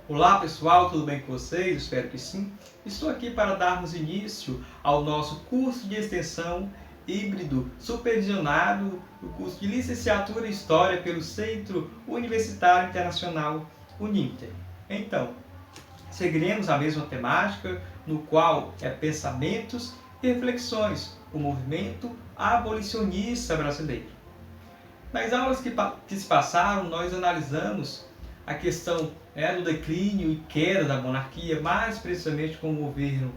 Olá pessoal, tudo bem com vocês? Espero que sim. Estou aqui para darmos início ao nosso curso de extensão híbrido supervisionado, o curso de licenciatura em História pelo Centro Universitário Internacional Uninter. Então, seguiremos a mesma temática, no qual é pensamentos e reflexões, o movimento abolicionista brasileiro. Nas aulas que se passaram, nós analisamos a questão do declínio e queda da monarquia, mais precisamente com o governo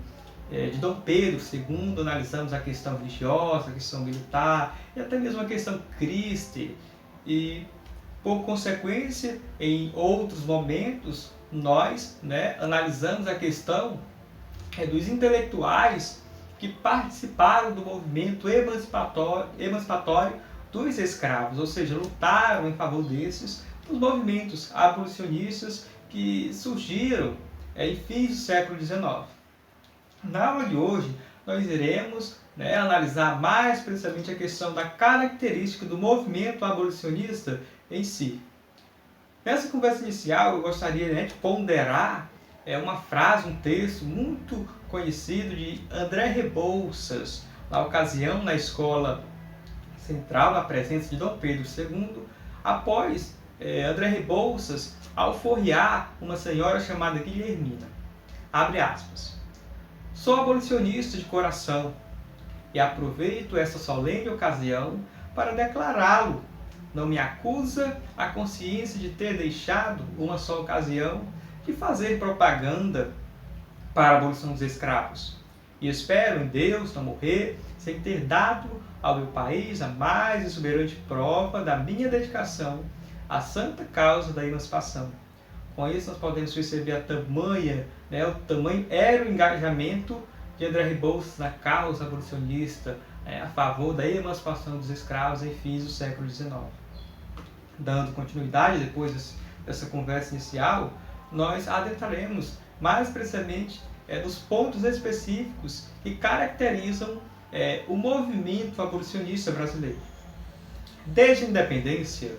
de Dom Pedro II, analisamos a questão religiosa, a questão militar e até mesmo a questão cristã. E, por consequência, em outros momentos, nós analisamos a questão dos intelectuais que participaram do movimento emancipatório dos escravos, ou seja, lutaram em favor dos movimentos abolicionistas que surgiram em fins do século XIX. Na aula de hoje, nós iremos analisar mais precisamente a questão da característica do movimento abolicionista em si. Nessa conversa inicial, eu gostaria de ponderar uma frase, um texto muito conhecido de André Rebouças, na ocasião na escola central, na presença de Dom Pedro II, após André Rebouças alforriar uma senhora chamada Guilhermina. Abre aspas. Sou abolicionista de coração e aproveito essa solene ocasião para declará-lo. Não me acusa a consciência de ter deixado uma só ocasião de fazer propaganda para a abolição dos escravos. E espero em Deus não morrer sem ter dado ao meu país a mais exuberante prova da minha dedicação à santa causa da emancipação. Com isso, nós podemos perceber o tamanho era o engajamento de André Rebouças na causa abolicionista, a favor da emancipação dos escravos em fins do século XIX. Dando continuidade, depois dessa conversa inicial, nós adentraremos mais precisamente nos pontos específicos que caracterizam o movimento abolicionista brasileiro. Desde a independência,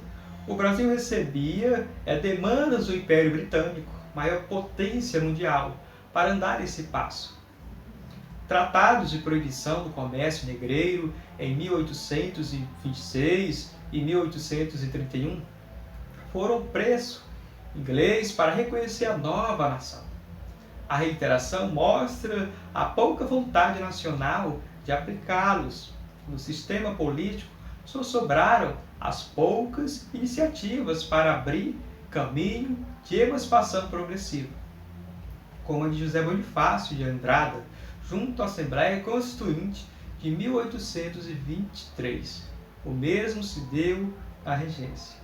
o Brasil recebia demandas do Império Britânico, maior potência mundial, para andar esse passo. Tratados de proibição do comércio negreiro em 1826 e 1831 foram preço inglês para reconhecer a nova nação. A reiteração mostra a pouca vontade nacional de aplicá-los. No sistema político, só sobraram as poucas iniciativas para abrir caminho de emancipação progressiva, como a de José Bonifácio de Andrada, junto à Assembleia Constituinte de 1823. O mesmo se deu à regência.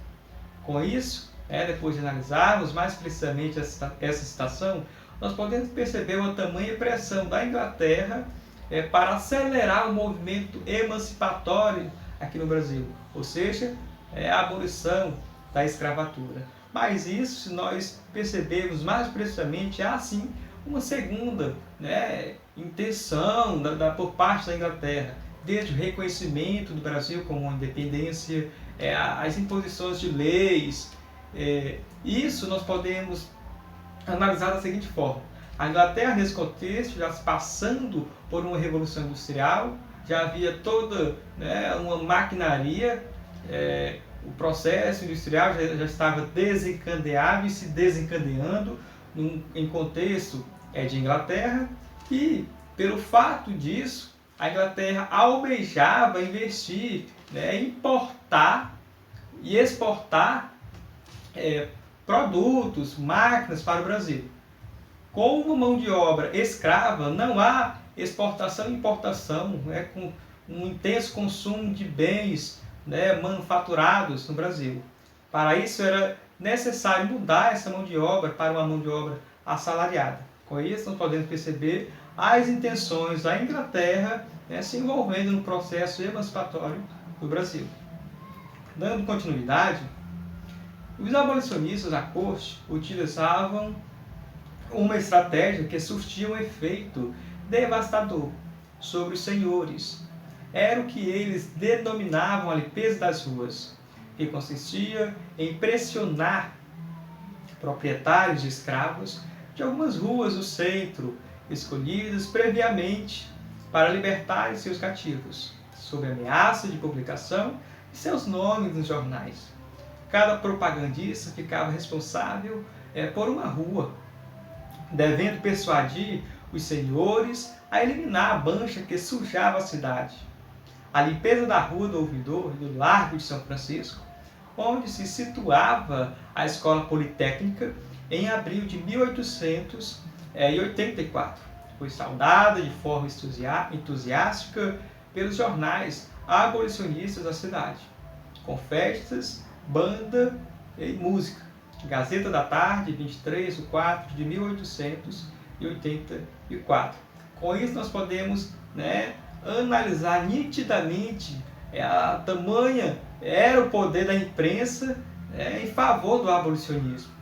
Com isso, depois de analisarmos mais precisamente essa citação, nós podemos perceber uma tamanha pressão da Inglaterra para acelerar o movimento emancipatório aqui no Brasil, ou seja, a abolição da escravatura. Mas isso, se nós percebermos mais precisamente, há sim uma segunda intenção por parte da Inglaterra, desde o reconhecimento do Brasil como uma independência, as imposições de leis. Isso nós podemos analisar da seguinte forma. A Inglaterra, nesse contexto, já passando por uma revolução industrial, já havia toda uma maquinaria, o processo industrial já estava desencadeado e se desencadeando em contexto de Inglaterra, e pelo fato disso, a Inglaterra almejava investir, importar e exportar produtos, máquinas para o Brasil. Com uma mão de obra escrava, não há exportação e importação, com um intenso consumo de bens manufaturados no Brasil. Para isso era necessário mudar essa mão de obra para uma mão de obra assalariada. Com isso, nós podemos perceber as intenções da Inglaterra se envolvendo no processo emancipatório do Brasil. Dando continuidade, os abolicionistas da corte utilizavam uma estratégia que surtia um efeito devastador sobre os senhores. Era o que eles denominavam a limpeza das ruas, que consistia em pressionar proprietários de escravos de algumas ruas do centro, escolhidas previamente para libertarem seus cativos, sob ameaça de publicação de seus nomes nos jornais. Cada propagandista ficava responsável por uma rua, devendo persuadir os senhores a eliminar a mancha que sujava a cidade. A limpeza da Rua do Ouvidor e do Largo de São Francisco, onde se situava a Escola Politécnica, em abril de 1884. Foi saudada de forma entusiástica pelos jornais abolicionistas da cidade, com festas, banda e música. Gazeta da Tarde, 23/4 de 1884. Com isso nós podemos analisar nitidamente a tamanha era o poder da imprensa em favor do abolicionismo.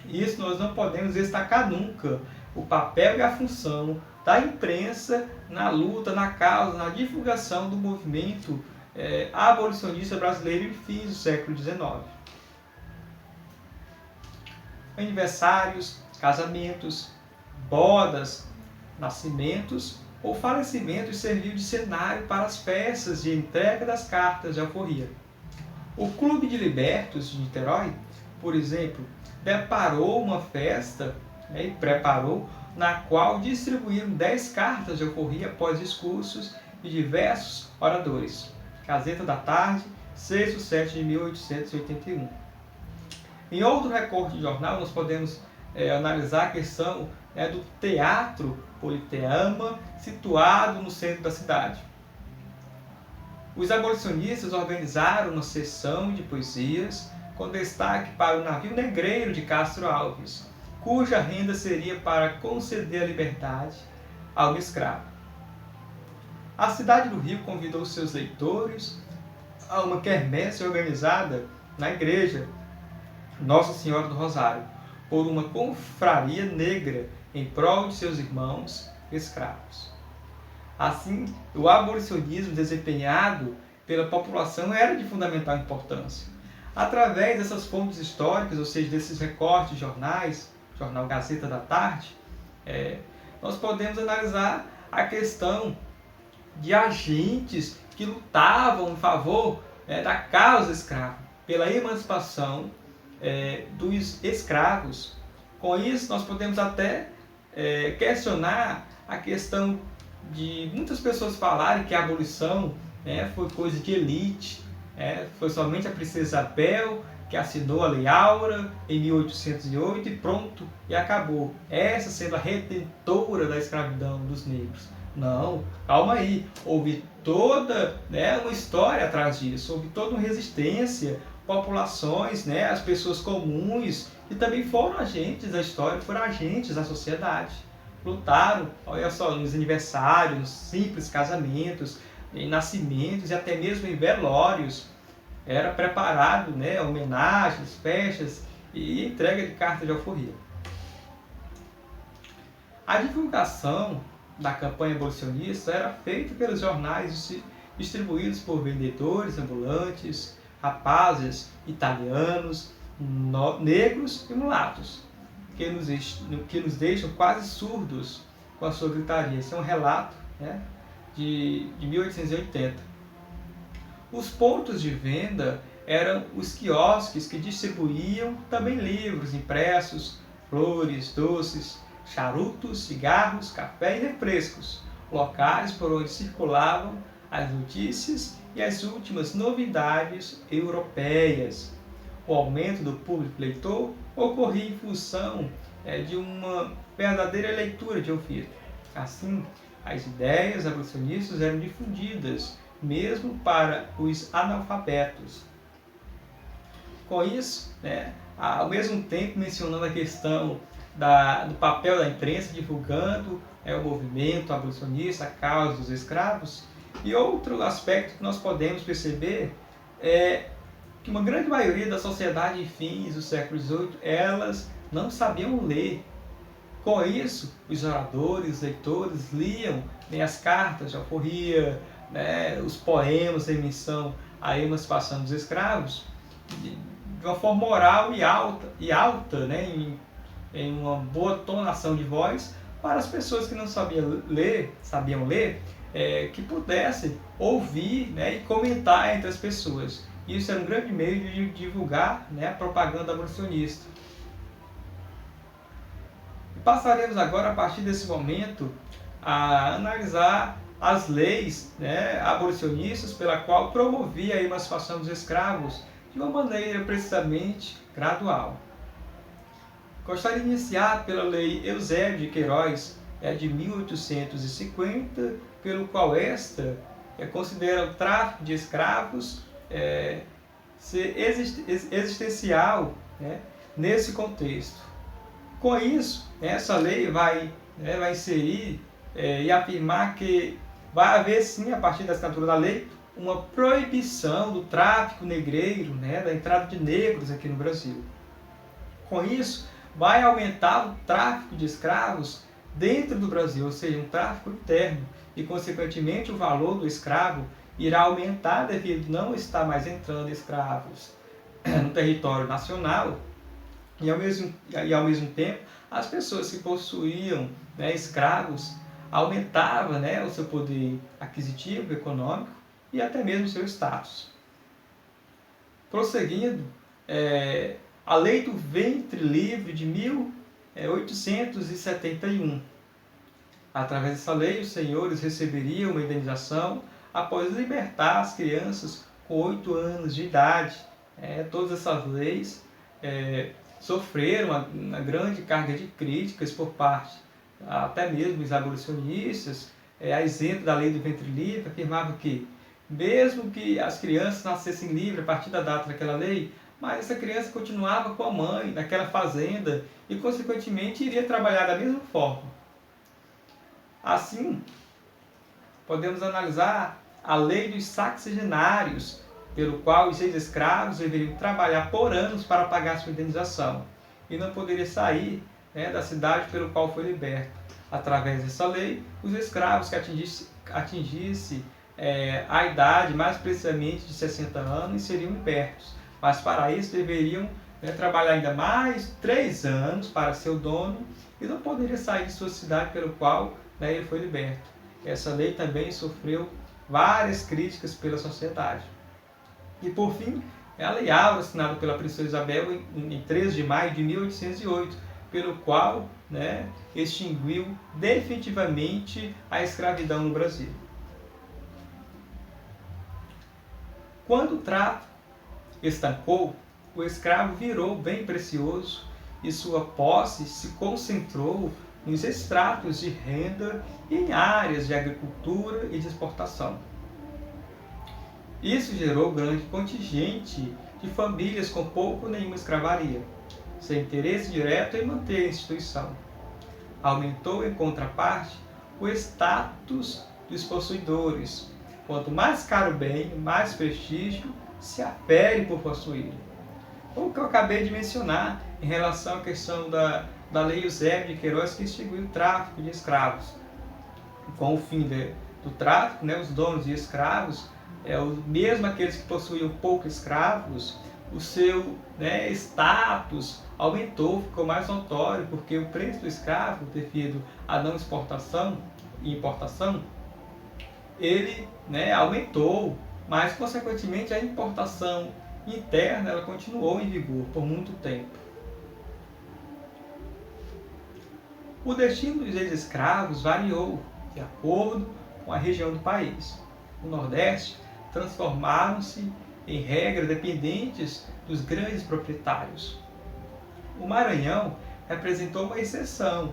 Isso nós não podemos destacar nunca, o papel e a função da imprensa na luta, na causa, na divulgação do movimento abolicionista brasileiro em fins do século XIX. Aniversários, casamentos, bodas, nascimentos ou falecimentos serviu de cenário para as festas de entrega das cartas de alforria. O Clube de Libertos de Niterói, por exemplo, preparou uma festa na qual distribuíram 10 cartas de alforria após discursos de diversos oradores. Gazeta da Tarde, 6/7 de 1881. Em outro recorte de jornal, nós podemos analisar a questão do Teatro Politeama, situado no centro da cidade. Os abolicionistas organizaram uma sessão de poesias com destaque para o navio negreiro de Castro Alves, cuja renda seria para conceder a liberdade ao escravo. A cidade do Rio convidou seus leitores a uma quermesse organizada na igreja Nossa Senhora do Rosário, por uma confraria negra em prol de seus irmãos escravos. Assim, o abolicionismo desempenhado pela população era de fundamental importância. Através dessas fontes históricas, ou seja, desses recortes de jornais, jornal Gazeta da Tarde, nós podemos analisar a questão de agentes que lutavam em favor da causa escrava, pela emancipação dos escravos. Com isso, nós podemos até questionar a questão de muitas pessoas falarem que a abolição foi coisa de elite, foi somente a princesa Isabel que assinou a Lei Áurea em 1808 e pronto, e acabou. Essa sendo a redentora da escravidão dos negros. Não, calma aí, houve toda uma história atrás disso, houve toda uma resistência, populações, as pessoas comuns, que também foram agentes da história, foram agentes da sociedade. Lutaram, olha só, nos aniversários, nos simples casamentos, em nascimentos e até mesmo em velórios. Era preparado homenagens, festas e entrega de carta de alforria. A divulgação da campanha abolicionista era feita pelos jornais distribuídos por vendedores ambulantes, rapazes italianos, negros e mulatos, que nos deixam quase surdos com a sua gritaria. Esse é um relato de 1880. Os pontos de venda eram os quiosques que distribuíam também livros impressos, flores, doces, charutos, cigarros, café e refrescos, locais por onde circulavam as notícias e as últimas novidades europeias. O aumento do público leitor ocorria em função de uma verdadeira leitura de ouvido. Assim, as ideias abolicionistas eram difundidas mesmo para os analfabetos. Com isso, ao mesmo tempo mencionando a questão do papel da imprensa divulgando o movimento abolicionista, a causa dos escravos, e outro aspecto que nós podemos perceber é que uma grande maioria da sociedade em fins do século XVIII, elas não sabiam ler. Com isso, os oradores, os leitores liam as cartas de alforria, os poemas em menção à emancipação dos escravos, de uma forma oral e alta, né, em uma boa tonação de voz, para as pessoas que não sabiam ler, que pudessem ouvir, né, e comentar entre as pessoas. Isso era um grande meio de divulgar, né, a propaganda abolicionista. E passaremos agora, a partir desse momento, a analisar as leis, né, abolicionistas pela qual promovia a emancipação dos escravos de uma maneira precisamente gradual. Gostaria de iniciar pela Lei Eusébio de Queiroz, de 1850, pelo qual esta considera o tráfico de escravos ser existencial, né, nesse contexto. Com isso, essa lei vai inserir e afirmar que vai haver sim, a partir da assinatura da lei, uma proibição do tráfico negreiro, né, da entrada de negros aqui no Brasil. Com isso, vai aumentar o tráfico de escravos dentro do Brasil, ou seja, um tráfico interno, e consequentemente o valor do escravo irá aumentar devido a não estar mais entrando escravos no território nacional, e ao mesmo tempo as pessoas que possuíam, né, escravos aumentavam, né, o seu poder aquisitivo, econômico e até mesmo o seu status. Prosseguindo, a Lei do Ventre Livre de 1871. Através dessa lei, os senhores receberiam uma indenização após libertar as crianças com 8 anos de idade. Todas essas leis sofreram uma grande carga de críticas por parte até mesmo dos abolicionistas. A exemplo da Lei do Ventre Livre, afirmava que, mesmo que as crianças nascessem livres a partir da data daquela lei, mas essa criança continuava com a mãe naquela fazenda e, consequentemente, iria trabalhar da mesma forma. Assim, podemos analisar a lei dos sexagenários, pelo qual os ex-escravos deveriam trabalhar por anos para pagar sua indenização e não poderia sair, né, da cidade pelo qual foi liberto. Através dessa lei, os escravos que atingissem a idade, mais precisamente de 60 anos, seriam libertos. Mas para isso deveriam, né, trabalhar ainda mais 3 anos para seu dono e não poderia sair de sua cidade pelo qual, né, ele foi liberto. Essa lei também sofreu várias críticas pela sociedade. E por fim, a Lei Áurea, assinada pela Princesa Isabel em 13 de maio de 1808, pelo qual, né, extinguiu definitivamente a escravidão no Brasil. Quando o tráfico estancou, o escravo virou bem precioso e sua posse se concentrou nos extratos de renda e em áreas de agricultura e de exportação. Isso gerou grande contingente de famílias com pouco ou nenhuma escravaria, sem interesse direto em manter a instituição. Aumentou, em contraparte, o status dos possuidores. Quanto mais caro o bem, mais prestígio se afere por possuir. O que eu acabei de mencionar em relação à questão da Lei Eusébio de Queiroz, que extinguiu o tráfico de escravos. Com o fim do tráfico, né, os donos de escravos, mesmo aqueles que possuíam poucos escravos, o seu, né, status aumentou, ficou mais notório, porque o preço do escravo, devido à não exportação e importação, ele, né, aumentou, mas consequentemente a importação interna ela continuou em vigor por muito tempo. O destino dos ex-escravos variou de acordo com a região do país. No Nordeste, transformaram-se em regra dependentes dos grandes proprietários. O Maranhão representou uma exceção,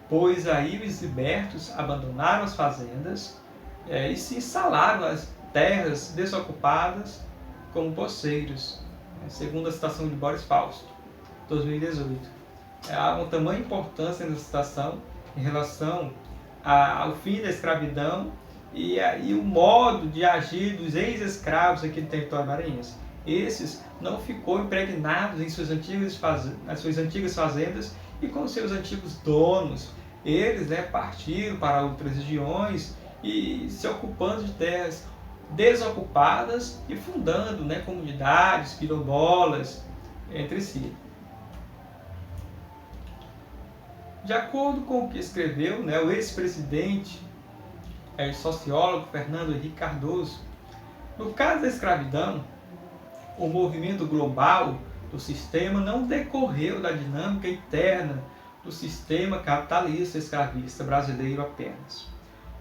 pois aí os libertos abandonaram as fazendas e se instalaram nas terras desocupadas como poceiros, segundo a citação de Boris Fausto, 2018. Há uma tamanha importância nessa citação em relação ao fim da escravidão e o modo de agir dos ex-escravos aqui no território maranhense. Esses não ficou impregnados em nas suas antigas fazendas e com seus antigos donos. Eles, né, partiram para outras regiões e se ocupando de terras desocupadas e fundando, né, comunidades, quilombolas, entre si. De acordo com o que escreveu, o ex-presidente e sociólogo Fernando Henrique Cardoso, no caso da escravidão, o movimento global do sistema não decorreu da dinâmica interna do sistema capitalista escravista brasileiro apenas.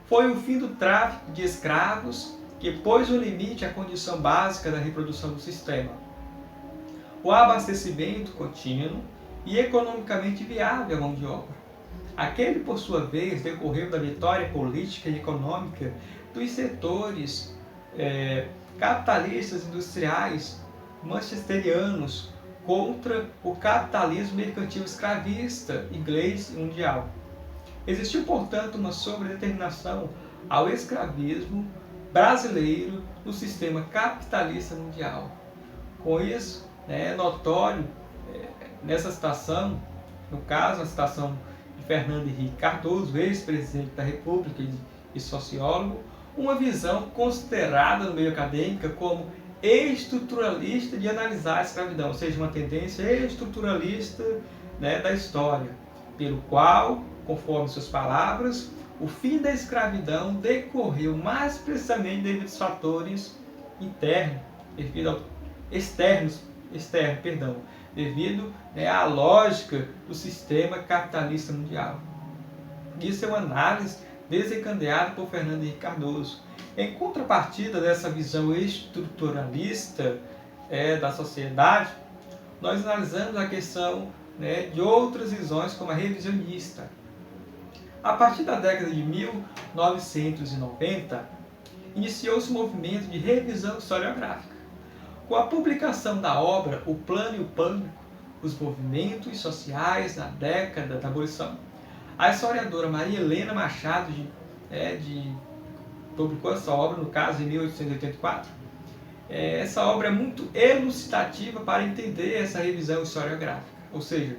Foi o fim do tráfico de escravos que pôs um limite à condição básica da reprodução do sistema. O abastecimento contínuo e economicamente viável à mão de obra. Aquele, por sua vez, decorreu da vitória política e econômica dos setores capitalistas industriais manchesterianos contra o capitalismo mercantil escravista inglês e mundial. Existiu, portanto, uma sobredeterminação ao escravismo brasileiro no sistema capitalista mundial. Com isso, é notório nessa citação, no caso, a citação de Fernando Henrique Cardoso, ex-presidente da República e sociólogo, uma visão considerada no meio acadêmico como estruturalista de analisar a escravidão, ou seja, uma tendência estruturalista da história, pelo qual, conforme suas palavras, o fim da escravidão decorreu mais precisamente devido aos fatores externos, devido à lógica do sistema capitalista mundial. Isso é uma análise desencadeada por Fernando Henrique Cardoso. Em contrapartida dessa visão estruturalista da sociedade, nós analisamos a questão de outras visões, como a revisionista. A partir da década de 1990, iniciou-se um movimento de revisão historiográfica. Com a publicação da obra O Plano e o Pânico, os movimentos sociais na década da abolição, a historiadora Maria Helena Machado publicou essa obra, no caso, em 1884. Essa obra é muito elucidativa para entender essa revisão historiográfica. Ou seja,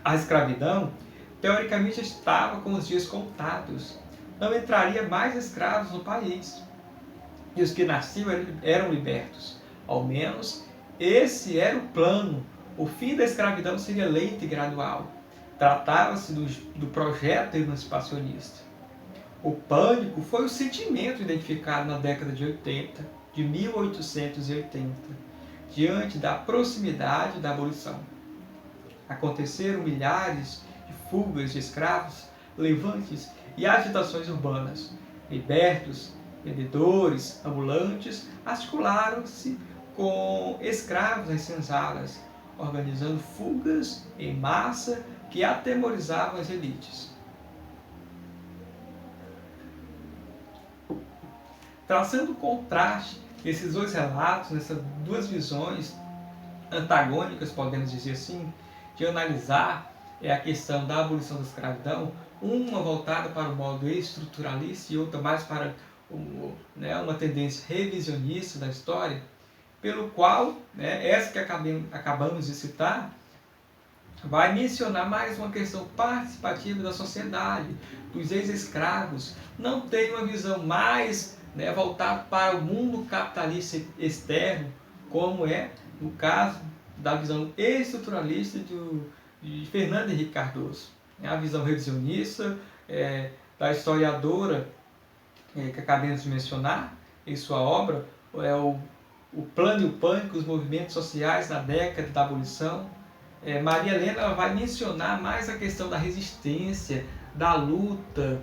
a escravidão, teoricamente, estava com os dias contados. Não entraria mais escravos no país. E os que nasciam eram libertos. Ao menos, esse era o plano. O fim da escravidão seria lento e gradual. Tratava-se do projeto emancipacionista. O pânico foi o sentimento identificado na década de 1880, diante da proximidade da abolição. Aconteceram milhares de fugas de escravos, levantes e agitações urbanas. Libertos, vendedores, ambulantes, articularam-se com escravos nas senzalas, organizando fugas em massa que atemorizavam as elites. Traçando o contraste desses dois relatos, nessas duas visões antagônicas, podemos dizer assim, de analisar a questão da abolição da escravidão, uma voltada para o modo estruturalista e outra mais para uma tendência revisionista da história, pelo qual, essa que acabamos de citar, vai mencionar mais uma questão participativa da sociedade, dos ex-escravos, não tem uma visão mais voltada para o mundo capitalista externo, como é no caso da visão estruturalista de Fernando Henrique Cardoso. A visão revisionista da historiadora que acabamos de mencionar em sua obra, o Plano e o Pânico, os movimentos sociais na década da abolição. Maria Helena ela vai mencionar mais a questão da resistência, da luta,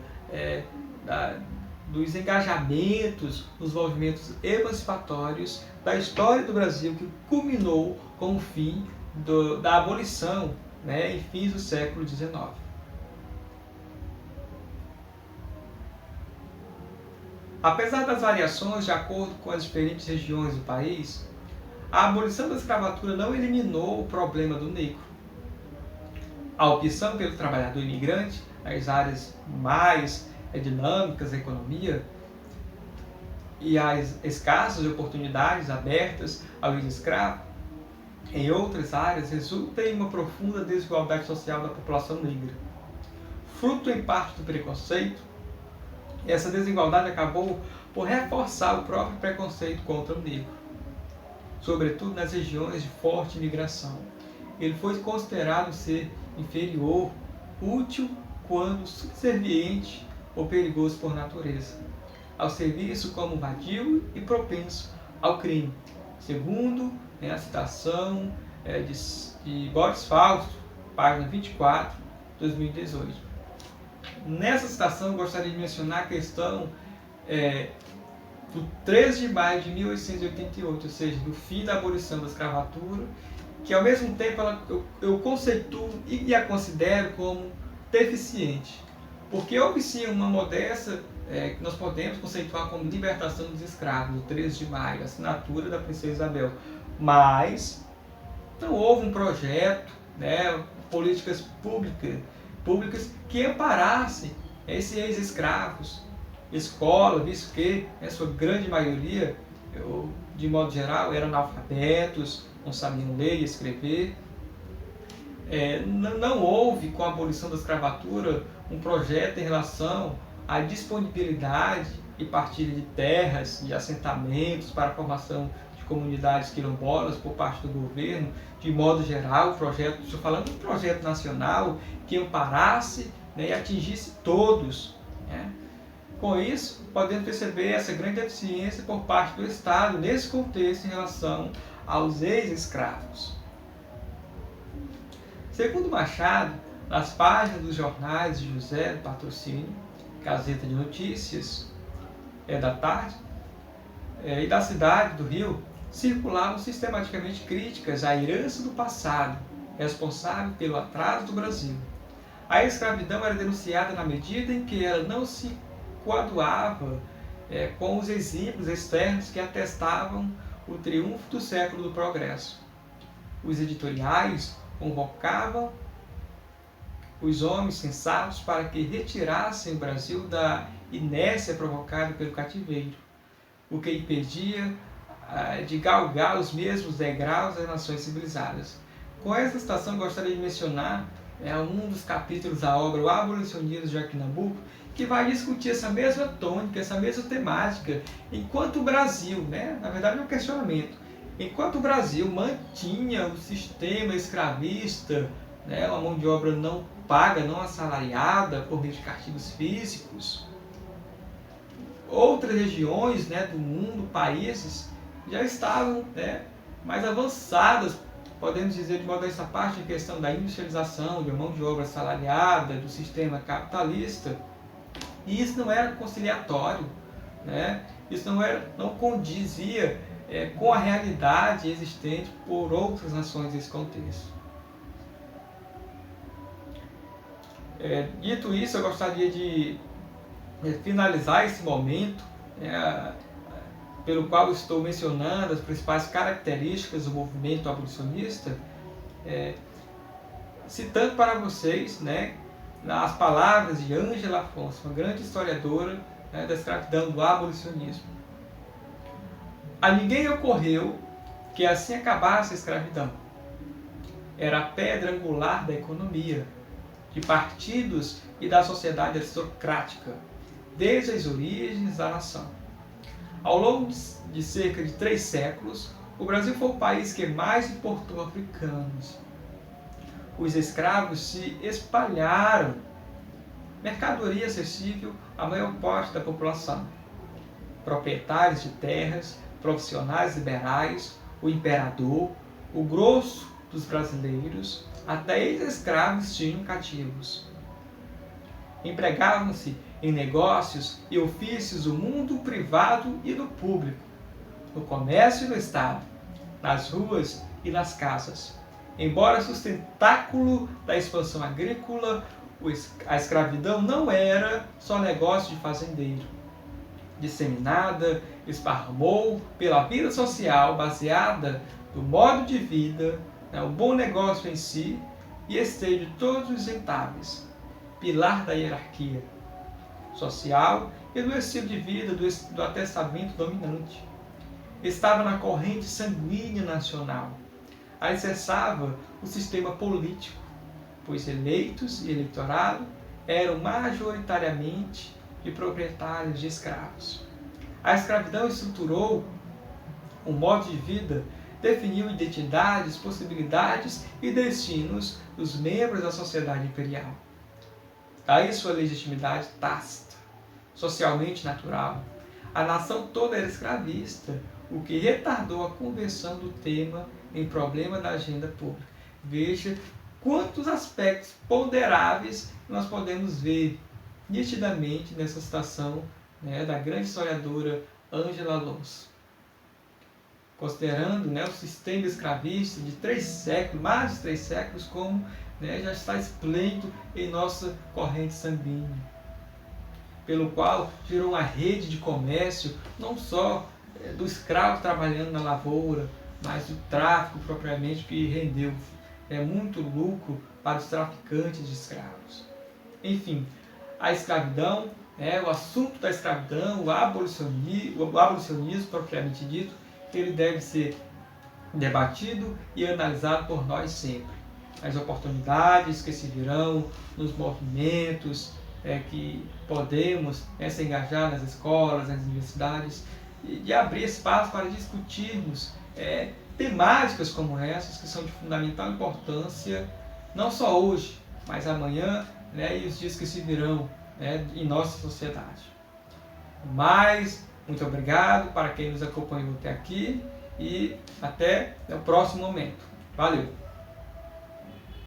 dos engajamentos nos movimentos emancipatórios da história do Brasil, que culminou com o fim da abolição em fins do século XIX. Apesar das variações de acordo com as diferentes regiões do país, a abolição da escravatura não eliminou o problema do negro. A opção pelo trabalhador imigrante, as áreas mais dinâmicas da economia e as escassas oportunidades abertas ao ex-escravo, em outras áreas, resulta em uma profunda desigualdade social da população negra. Fruto em parte do preconceito, essa desigualdade acabou por reforçar o próprio preconceito contra o negro. sobretudo nas regiões de forte imigração. Ele foi considerado ser inferior, útil quando subserviente ou perigoso por natureza, ao serviço como vadio e propenso ao crime, segundo a citação de Boris Fausto, página 24, 2018. Nessa citação, eu gostaria de mencionar a questão do 13 de maio de 1888, ou seja, do fim da abolição da escravatura, que ao mesmo tempo eu conceituo e a considero como deficiente, porque houve sim uma modesta que nós podemos conceituar como libertação dos escravos, do 13 de maio, a assinatura da princesa Isabel, mas não houve um projeto, políticas públicas que amparassem esses ex-escravos, escola, visto que a sua grande maioria, de modo geral, eram analfabetos, não sabiam ler e escrever. Não houve, com a abolição da escravatura, um projeto em relação à disponibilidade e partilha de terras, de assentamentos para a formação de comunidades quilombolas por parte do governo. De modo geral, estou falando de um projeto nacional que amparasse e atingisse todos. Com isso, podemos perceber essa grande deficiência por parte do Estado nesse contexto em relação aos ex-escravos. Segundo Machado, nas páginas dos jornais de José do Patrocínio, Gazeta de Notícias, da Tarde, e da cidade do Rio, circulavam sistematicamente críticas à herança do passado, responsável pelo atraso do Brasil. A escravidão era denunciada na medida em que ela não se coaduava com os exemplos externos que atestavam o triunfo do século do progresso. Os editoriais convocavam os homens sensatos para que retirassem o Brasil da inércia provocada pelo cativeiro, o que impedia de galgar os mesmos degraus das nações civilizadas. Com essa citação, gostaria de mencionar um dos capítulos da obra O Abolicionismo de Joaquim Nabuco, que vai discutir essa mesma tônica, essa mesma temática, enquanto o Brasil, na verdade é um questionamento, enquanto o Brasil mantinha o sistema escravista, uma mão de obra não paga, não assalariada, por meio de castigos físicos, outras regiões do mundo, países, já estavam mais avançadas, podemos dizer de modo essa parte, em questão da industrialização, de mão de obra assalariada, do sistema capitalista. E isso não era conciliatório, isso não condizia com a realidade existente por outras nações nesse contexto. Dito isso, eu gostaria de finalizar esse momento, pelo qual estou mencionando as principais características do movimento abolicionista, citando para vocês as palavras de Ângela Afonso, uma grande historiadora da escravidão, do abolicionismo. A ninguém ocorreu que assim acabasse a escravidão. Era a pedra angular da economia, de partidos e da sociedade aristocrática, desde as origens da nação. Ao longo de cerca de 3 séculos, o Brasil foi o país que mais importou africanos. Os escravos se espalharam, mercadoria acessível à maior parte da população. Proprietários de terras, profissionais liberais, o imperador, o grosso dos brasileiros, até ex-escravos tinham cativos. Empregavam-se em negócios e ofícios do mundo privado e do público, no comércio e no Estado, nas ruas e nas casas. Embora sustentáculo da expansão agrícola, a escravidão não era só negócio de fazendeiro. Disseminada, esparramou pela vida social baseada no modo de vida, o bom negócio em si, e esteve de todos os rentáveis, pilar da hierarquia social e do estilo de vida do atestamento dominante. Estava na corrente sanguínea nacional. Alicerçava o sistema político, pois eleitos e eleitorado eram majoritariamente de proprietários de escravos. A escravidão estruturou um modo de vida definiu identidades, possibilidades e destinos dos membros da sociedade imperial. Daí sua legitimidade tácita, socialmente natural. A nação toda era escravista, o que retardou a conversão do tema em problema da agenda pública. Veja quantos aspectos ponderáveis nós podemos ver nitidamente nessa citação, da grande historiadora Ângela Lons. Considerando, o sistema escravista de 3 séculos, mais de 3 séculos, como já está esplêndido em nossa corrente sanguínea, pelo qual gerou uma rede de comércio, não só do escravo trabalhando na lavoura, mas do tráfico propriamente, que rendeu muito lucro para os traficantes de escravos. Enfim, a escravidão, o assunto da escravidão, o abolicionismo propriamente dito, ele deve ser debatido e analisado por nós sempre. As oportunidades que se virão nos movimentos que podemos se engajar nas escolas, nas universidades, e de abrir espaço para discutirmos temáticas como essas, que são de fundamental importância, não só hoje, mas amanhã, e os dias que se virão em nossa sociedade. Mas, muito obrigado para quem nos acompanhou até aqui e até o próximo momento. Valeu!